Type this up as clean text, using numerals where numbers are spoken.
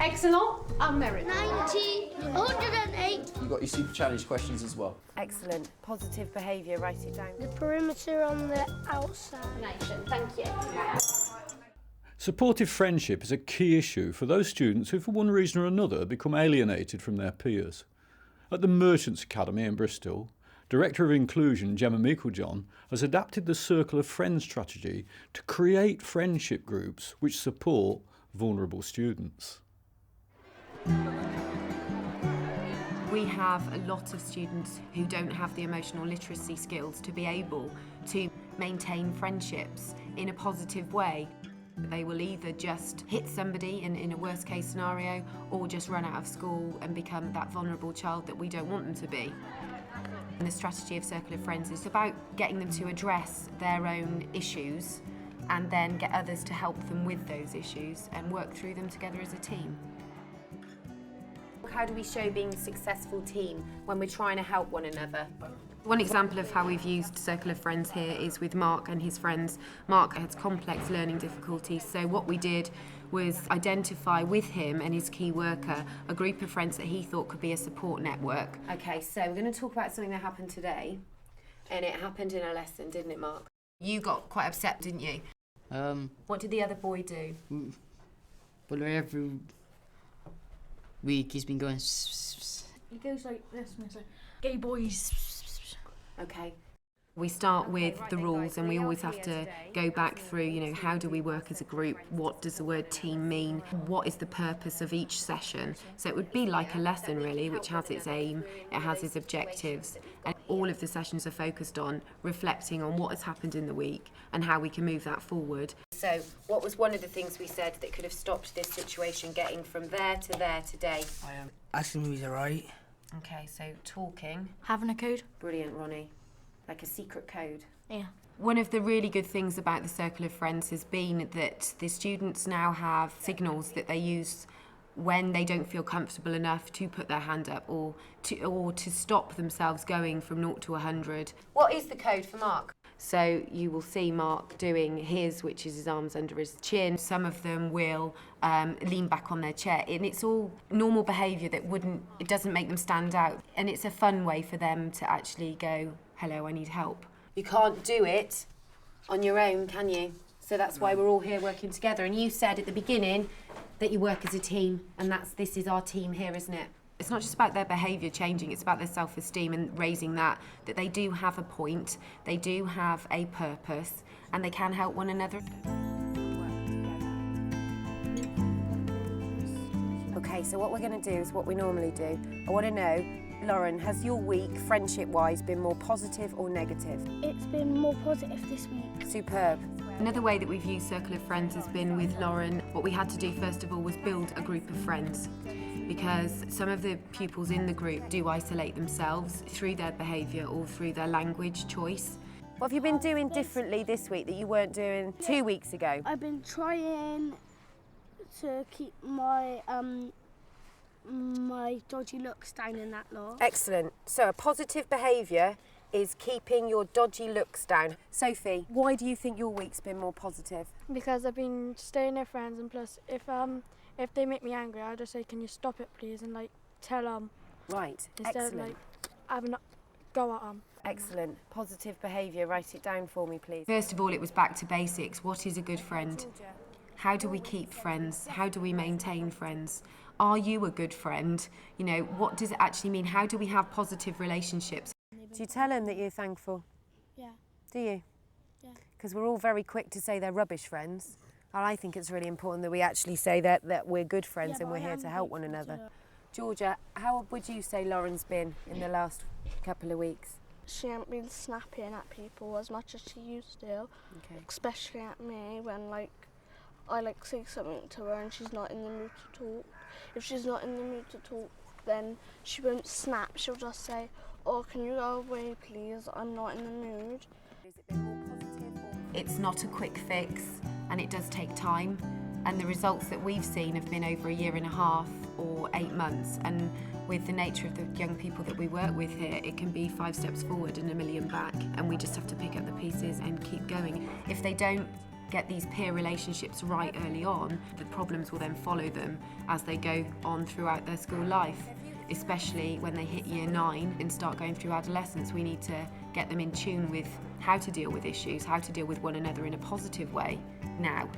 Excellent and merit. 90, 108. You've got your super challenge questions as well. Excellent. Positive behaviour, write it down. The perimeter on the outside. Nation, thank you. Supportive friendship is a key issue for those students who, for one reason or another, become alienated from their peers. At the Merchants Academy in Bristol, Director of Inclusion Gemma has adapted the Circle of Friends strategy to create friendship groups which support vulnerable students. We have a lot of students who don't have the emotional literacy skills to be able to maintain friendships in a positive way. They will either just hit somebody in a worst case scenario or just run out of school and become that vulnerable child that we don't want them to be. And the strategy of Circle of Friends is about getting them to address their own issues and then get others to help them with those issues and work through them together as a team. How do we show being a successful team when we're trying to help one another? One example of how we've used Circle of Friends here is with Mark and his friends. Mark has complex learning difficulties, so what we did was identify with him and his key worker a group of friends that he thought could be a support network. Okay, so we're going to talk about something that happened today, and it happened in a lesson, didn't it, Mark? You got quite upset, didn't you? What did the other boy do? Well, every week he's been going. He goes like this, and it's like, gay boys. Okay. We start with the rules and we always have to go back through, you know, how do we work as a group? What does the word team mean? What is the purpose of each session? So it would be like a lesson really, which has its aim, it has its objectives, and all of the sessions are focused on reflecting on what has happened in the week and how we can move that forward. So what was one of the things we said that could have stopped this situation getting from there to there today? Asking me if he's alright. Okay, so talking. Having a code. Brilliant, Ronnie. Like a secret code. Yeah. One of the really good things about the Circle of Friends has been that the students now have signals that they use when they don't feel comfortable enough to put their hand up or to stop themselves going from 0 to 100. What is the code for Mark? So you will see Mark doing his, which is his arms under his chin. Some of them will lean back on their chair, and it's all normal behaviour that it doesn't make them stand out. And it's a fun way for them to actually go, hello, I need help. You can't do it on your own, can you? So that's why we're all here working together. And you said at the beginning that you work as a team, and this is our team here, isn't it? It's not just about their behaviour changing, it's about their self-esteem and raising that they do have a point, they do have a purpose, and they can help one another. Okay, so what we're going to do is what we normally do. I want to know, Lauren, has your week, friendship-wise, been more positive or negative? It's been more positive this week. Superb. Another way that we've used Circle of Friends has been with Lauren. What we had to do first of all was build a group of friends, because some of the pupils in the group do isolate themselves through their behaviour or through their language choice. What have you been doing differently this week that you weren't doing 2 weeks ago? I've been trying to keep my my dodgy looks down in that lot. Excellent. So a positive behaviour is keeping your dodgy looks down. Sophie, why do you think your week's been more positive? Because I've been staying near friends, and plus if they make me angry, I'll just say, can you stop it please, and like tell them. Right, instead excellent. of like having a go at them. Excellent. Positive behaviour, write it down for me please. First of all, it was back to basics. What is a good friend? How do we keep friends? How do we maintain friends? Are you a good friend? You know, what does it actually mean? How do we have positive relationships? Do you tell them that you're thankful? Yeah. Do you? Yeah. Because we're all very quick to say they're rubbish friends. And I think it's really important that we actually say that we're good friends and we're here to help one another. Georgia, how would you say Lauren's been in the last couple of weeks? She hasn't been snapping at people as much as she used to, especially at me when I say something to her and she's not in the mood to talk. If she's not in the mood to talk, then she won't snap. She'll just say, "Oh, can you go away, please? I'm not in the mood." Has it been more positive? It's not a quick fix, and it does take time. And the results that we've seen have been over 1.5 years or 8 months. And with the nature of the young people that we work with here, it can be 5 steps forward and 1 million back. And we just have to pick up the pieces and keep going. If they don't get these peer relationships right early on, the problems will then follow them as they go on throughout their school life. Especially when they hit year 9 and start going through adolescence, we need to get them in tune with how to deal with issues, how to deal with one another in a positive way now.